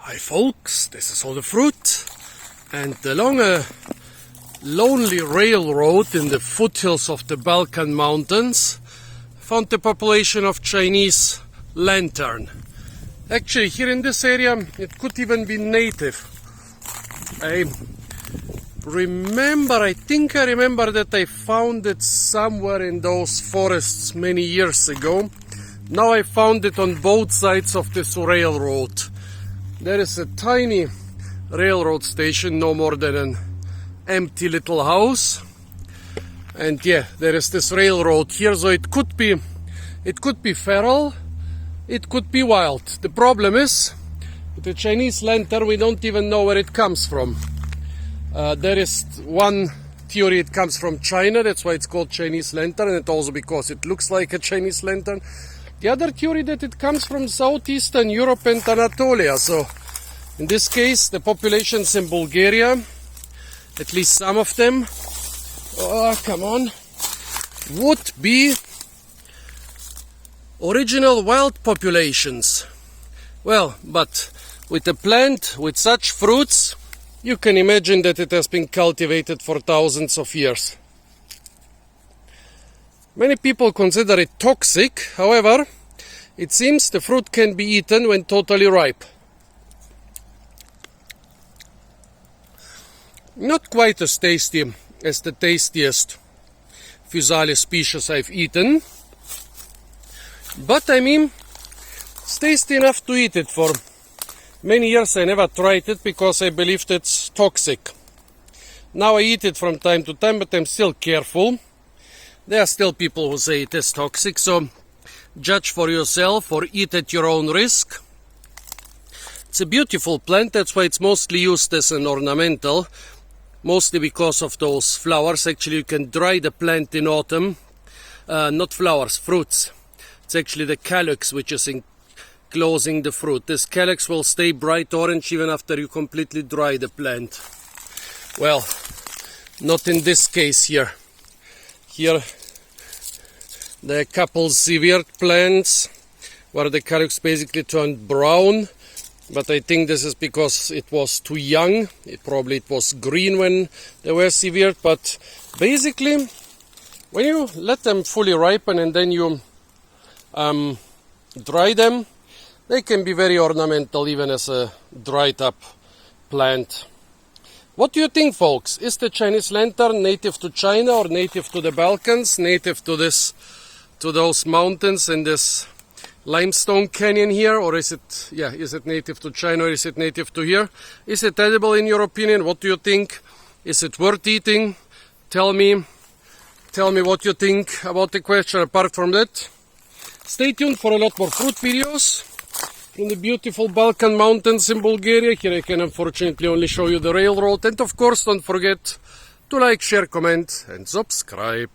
Hi folks, this is all the fruit, and along a lonely railroad in the foothills of the Balkan mountains found the population of Chinese lantern. Actually, here in this area it could even be native. I think I remember that I found it somewhere in those forests many years ago. Now I found it on both sides of this railroad. There is a tiny railroad station, no more than an empty little house. And yeah, there is this railroad here, so it could be feral, it could be wild. The problem is, with the Chinese lantern, we don't even know where it comes from. There is one theory it comes from China, that's why it's called Chinese lantern, and also because it looks like a Chinese lantern. The other theory that it comes from southeastern Europe and Anatolia. So in this case, the populations in Bulgaria, at least some of them, would be original wild populations. Well, but with a plant with such fruits, you can imagine that it has been cultivated for thousands of years. Many people consider it toxic, however, it seems the fruit can be eaten when totally ripe. Not quite as tasty as the tastiest Physalis species I've eaten, but I mean, it's tasty enough to eat it. For many years I never tried it because I believed it's toxic. Now I eat it from time to time, but I'm still careful. There are still people who say it is toxic, so judge for yourself or eat at your own risk. It's a beautiful plant, that's why it's mostly used as an ornamental, mostly because of those flowers. Actually, you can dry the plant in autumn. Not flowers, fruits. It's actually the calyx which is enclosing the fruit. This calyx will stay bright orange even after you completely dry the plant. Well, not in this case here. Here there are a couple severe plants where the calyx basically turned brown, but I think this is because it was too young. It was green when they were severed, but basically when you let them fully ripen and then you dry them, they can be very ornamental even as a dried up plant. What do you think, folks? Is the Chinese lantern native to China or native to the Balkans, native to those mountains and this limestone canyon here, or is it native to China or is it native to here? Is it edible in your opinion? What do you think? Is it worth eating? Tell me what you think about the question. Apart from that, stay tuned for a lot more fruit videos in the beautiful Balkan mountains in Bulgaria. Here I can unfortunately only show you the railroad, and of course don't forget to like, share, comment and subscribe.